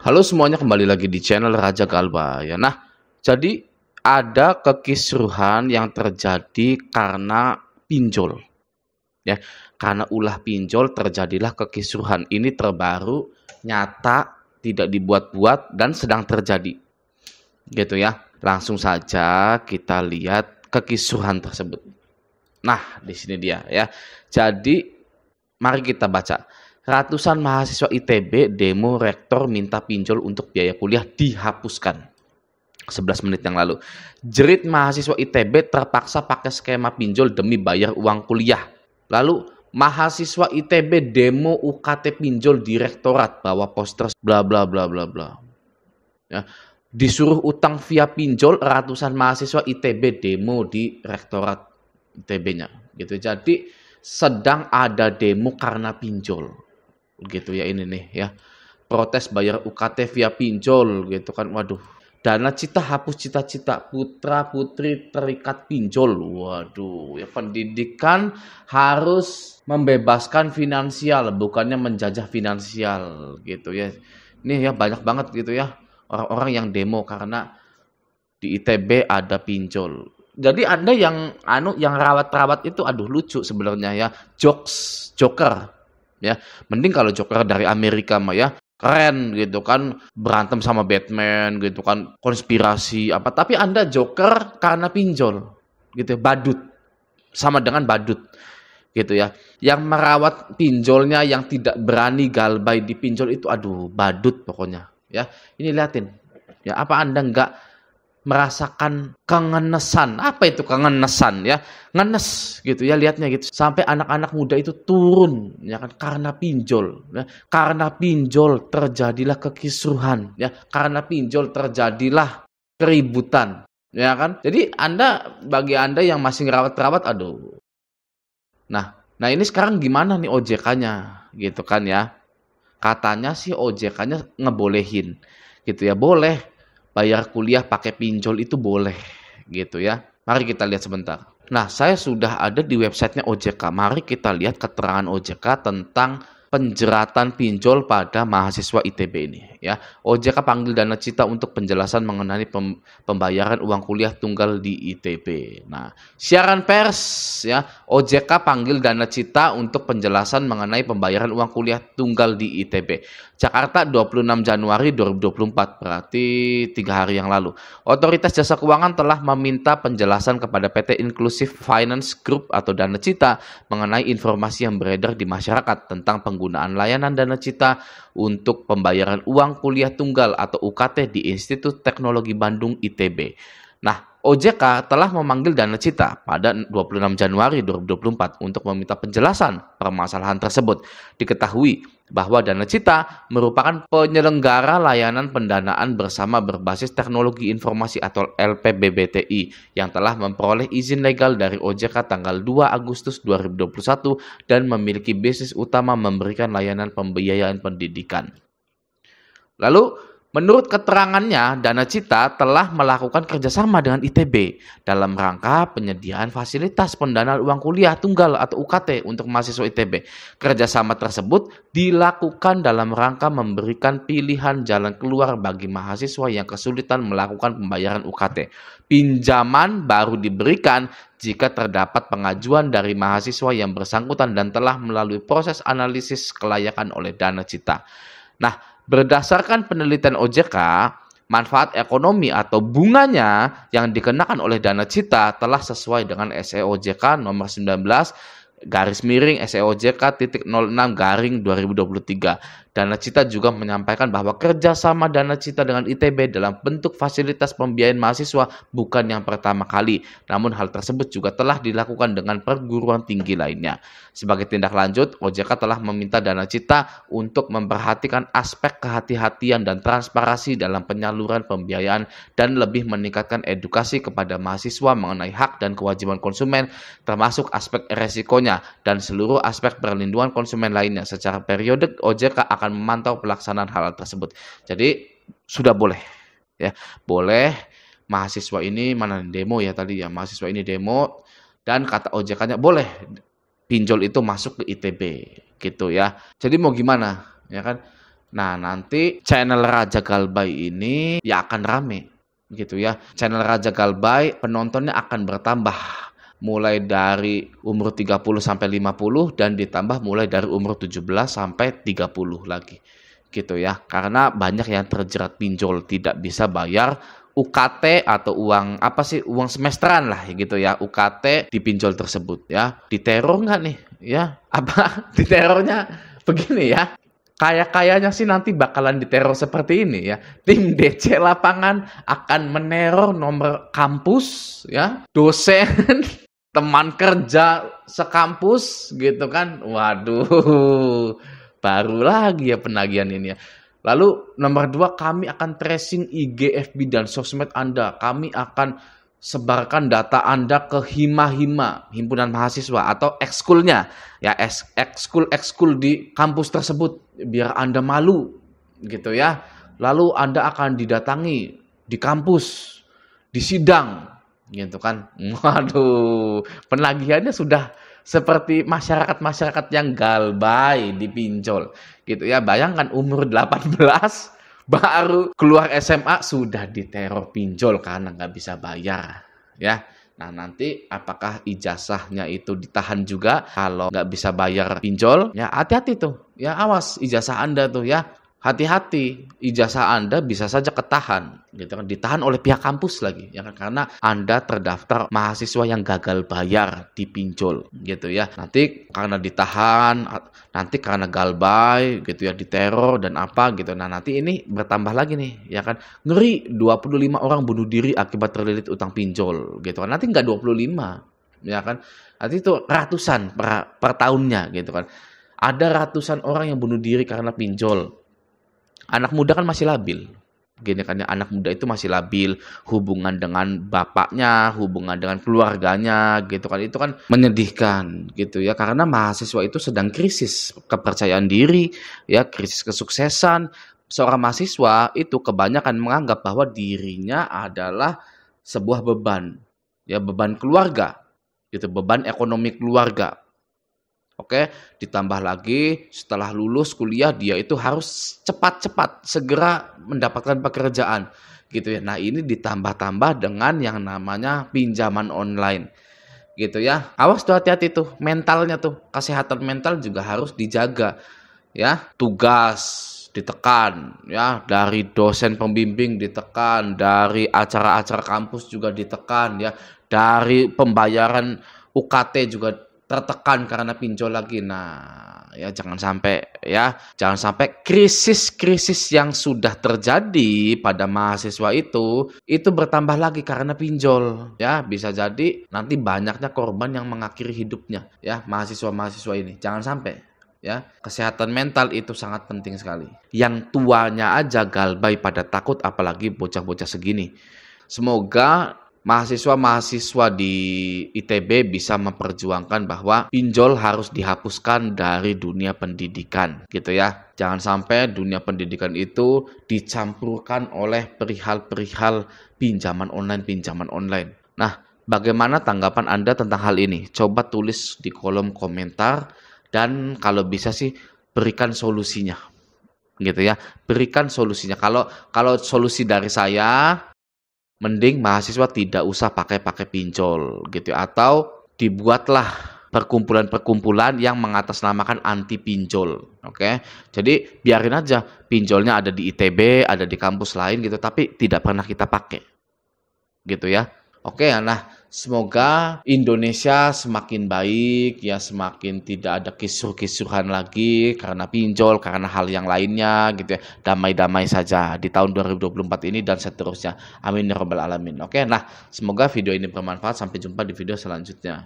Halo semuanya, kembali lagi di channel Raja Galba ya. Nah, jadi ada kekisruhan yang terjadi karena pinjol ya. Karena ulah pinjol terjadilah kekisruhan. Ini terbaru, nyata, tidak dibuat-buat dan sedang terjadi. Gitu ya. Langsung saja kita lihat kekisruhan tersebut. Nah, di sini dia ya. Jadi mari kita baca. Ratusan mahasiswa ITB demo rektor minta pinjol untuk biaya kuliah dihapuskan. 11 menit yang lalu. Jerit mahasiswa ITB terpaksa pakai skema pinjol demi bayar uang kuliah. Lalu mahasiswa ITB demo UKT pinjol di rektorat, bawa poster bla bla bla bla bla. Ya. Disuruh utang via pinjol, ratusan mahasiswa ITB demo di rektorat ITB-nya. Gitu. Jadi sedang ada demo karena pinjol. Gitu ya, ini nih ya, protes bayar UKT via pinjol gitu kan. Waduh, Dana Cita hapus cita-cita putra putri terikat pinjol. Waduh ya, pendidikan harus membebaskan finansial, bukannya menjajah finansial gitu ya. Ini ya banyak banget gitu ya orang-orang yang demo karena di ITB ada pinjol. Jadi Anda yang rawat-rawat itu aduh lucu sebenarnya ya, jokes joker. Ya, mending kalau Joker dari Amerika mah ya keren gitu kan, berantem sama Batman gitu kan, konspirasi apa. Tapi Anda Joker karena pinjol gitu, badut, sama dengan badut gitu ya. Yang merawat pinjolnya, yang tidak berani galbay di pinjol itu aduh badut pokoknya ya. Ini liatin ya, apa Anda nggak merasakan kengenesan? Apa itu kengenesan ya? Ngenes gitu ya, lihatnya gitu. Sampai anak-anak muda itu turun ya kan karena pinjol ya. Karena pinjol terjadilah kekisruhan ya. Karena pinjol terjadilah keributan ya kan. Jadi bagi Anda yang masih ngerawat-rawat aduh. Nah ini sekarang gimana nih OJK-nya gitu kan ya. Katanya sih OJK-nya ngebolehin gitu ya. Boleh bayar kuliah pakai pinjol, itu boleh gitu ya. Mari kita lihat sebentar. Nah, saya sudah ada di websitenya OJK. Mari kita lihat keterangan OJK tentang penjeratan pinjol pada mahasiswa ITB ini ya. OJK panggil Dana Cita untuk penjelasan mengenai pembayaran uang kuliah tunggal di ITB. Nah, siaran pers ya, OJK panggil Dana Cita untuk penjelasan mengenai pembayaran uang kuliah tunggal di ITB. Jakarta 26 Januari 2024, berarti 3 hari yang lalu. Otoritas Jasa Keuangan telah meminta penjelasan kepada PT Inclusive Finance Group atau Dana Cita mengenai informasi yang beredar di masyarakat tentang penggunaan layanan Dana Cita untuk pembayaran uang kuliah tunggal atau UKT di Institut Teknologi Bandung ITB. Nah, OJK telah memanggil Dana Cita pada 26 Januari 2024 untuk meminta penjelasan permasalahan tersebut. Diketahui bahwa Dana Cita merupakan penyelenggara layanan pendanaan bersama berbasis teknologi informasi atau LPBBTI yang telah memperoleh izin legal dari OJK tanggal 2 Agustus 2021 dan memiliki bisnis utama memberikan layanan pembiayaan pendidikan. Lalu, menurut keterangannya, Dana Cita telah melakukan kerjasama dengan ITB dalam rangka penyediaan fasilitas pendanaan uang kuliah tunggal atau UKT untuk mahasiswa ITB. Kerjasama tersebut dilakukan dalam rangka memberikan pilihan jalan keluar bagi mahasiswa yang kesulitan melakukan pembayaran UKT. Pinjaman baru diberikan jika terdapat pengajuan dari mahasiswa yang bersangkutan dan telah melalui proses analisis kelayakan oleh Dana Cita. Nah, berdasarkan penelitian OJK, manfaat ekonomi atau bunganya yang dikenakan oleh Dana Cita telah sesuai dengan SE OJK nomor 19 garis miring SEOJK.06/2023. Dana Cita juga menyampaikan bahwa kerjasama Dana Cita dengan ITB dalam bentuk fasilitas pembiayaan mahasiswa bukan yang pertama kali, namun hal tersebut juga telah dilakukan dengan perguruan tinggi lainnya. Sebagai tindak lanjut, OJK telah meminta Dana Cita untuk memperhatikan aspek kehati-hatian dan transparansi dalam penyaluran pembiayaan dan lebih meningkatkan edukasi kepada mahasiswa mengenai hak dan kewajiban konsumen, termasuk aspek resikonya dan seluruh aspek perlindungan konsumen lainnya. Secara periodik, OJK akan memantau pelaksanaan hal tersebut. Jadi sudah boleh ya, boleh mahasiswa ini mana demo ya tadi ya, mahasiswa ini demo dan kata OJK-nya boleh pinjol itu masuk ke ITB gitu ya. Jadi mau gimana ya kan? Nah, nanti channel Raja Galbay ini ya akan rame gitu ya. Channel Raja Galbay penontonnya akan bertambah mulai dari umur 30 sampai 50 dan ditambah mulai dari umur 17 sampai 30 lagi. Gitu ya. Karena banyak yang terjerat pinjol, tidak bisa bayar UKT atau uang apa sih, uang semesteran lah gitu ya, UKT di pinjol tersebut ya. Diteror nggak nih ya? Apa diterornya begini ya? Kayaknya sih nanti bakalan diteror seperti ini ya. Tim DC lapangan akan meneror nomor kampus ya, dosen, teman kerja sekampus gitu kan. Waduh, baru lagi ya penagihan ini ya. Lalu nomor 2, kami akan tracing IG, FB, dan sosmed Anda. Kami akan sebarkan data Anda ke hima-hima, himpunan mahasiswa atau ekskulnya. Ya, ekskul di kampus tersebut biar Anda malu gitu ya. Lalu Anda akan didatangi di kampus, di sidang gitu kan. Waduh, penagihannya sudah seperti masyarakat-masyarakat yang galbay dipinjol gitu ya. Bayangkan umur 18 baru keluar SMA sudah diteror pinjol karena nggak bisa bayar ya. Nah, nanti apakah ijazahnya itu ditahan juga kalau nggak bisa bayar pinjol? Ya hati-hati tuh ya, awas ijazah Anda tuh ya. Hati-hati, ijazah Anda bisa saja ketahan, gitu kan? Ditahan oleh pihak kampus lagi, ya kan? Karena Anda terdaftar mahasiswa yang gagal bayar di pinjol, gitu ya. Nanti karena ditahan, nanti karena galbay, gitu ya, diteror dan apa gitu. Nah, nanti ini bertambah lagi nih, ya kan? Ngeri, 25 orang bunuh diri akibat terlilit utang pinjol, gitu kan? Nanti nggak 25, ya kan? Nanti itu ratusan per tahunnya, gitu kan? Ada ratusan orang yang bunuh diri karena pinjol. Anak muda kan masih labil. Gini kan ya, anak muda itu masih labil, hubungan dengan bapaknya, hubungan dengan keluarganya gitu kan. Itu kan menyedihkan gitu ya, karena mahasiswa itu sedang krisis kepercayaan diri, ya, krisis kesuksesan. Seorang mahasiswa itu kebanyakan menganggap bahwa dirinya adalah sebuah beban, ya, beban keluarga, gitu, beban ekonomi keluarga. Oke, ditambah lagi setelah lulus kuliah dia itu harus cepat-cepat segera mendapatkan pekerjaan gitu ya. Nah, ini ditambah-tambah dengan yang namanya pinjaman online gitu ya. Awas tuh, hati-hati tuh mentalnya tuh. Kesehatan mental juga harus dijaga ya. Tugas ditekan ya, dari dosen pembimbing ditekan, dari acara-acara kampus juga ditekan ya, dari pembayaran UKT juga tertekan karena pinjol lagi. Nah, ya jangan sampai krisis-krisis yang sudah terjadi pada mahasiswa itu bertambah lagi karena pinjol. Ya, bisa jadi nanti banyaknya korban yang mengakhiri hidupnya ya, mahasiswa-mahasiswa ini. Jangan sampai ya. Kesehatan mental itu sangat penting sekali. Yang tuanya aja galbay pada takut, apalagi bocah-bocah segini. Semoga mahasiswa-mahasiswa di ITB bisa memperjuangkan bahwa pinjol harus dihapuskan dari dunia pendidikan gitu ya. Jangan sampai dunia pendidikan itu dicampurkan oleh perihal-perihal pinjaman online. Nah, bagaimana tanggapan Anda tentang hal ini? Coba tulis di kolom komentar dan kalau bisa sih berikan solusinya. Gitu ya. Berikan solusinya. Kalau solusi dari saya, mending mahasiswa tidak usah pakai pinjol gitu ya. Atau dibuatlah perkumpulan-perkumpulan yang mengatasnamakan anti pinjol. Oke. Jadi biarin aja pinjolnya ada di ITB, ada di kampus lain gitu, tapi tidak pernah kita pakai. Gitu ya. Oke, nah semoga Indonesia semakin baik ya, semakin tidak ada kisruh-kisruhan lagi karena pinjol, karena hal yang lainnya gitu ya. Damai-damai saja di tahun 2024 ini dan seterusnya. Amin ya rabbal alamin. Oke, nah semoga video ini bermanfaat. Sampai jumpa di video selanjutnya.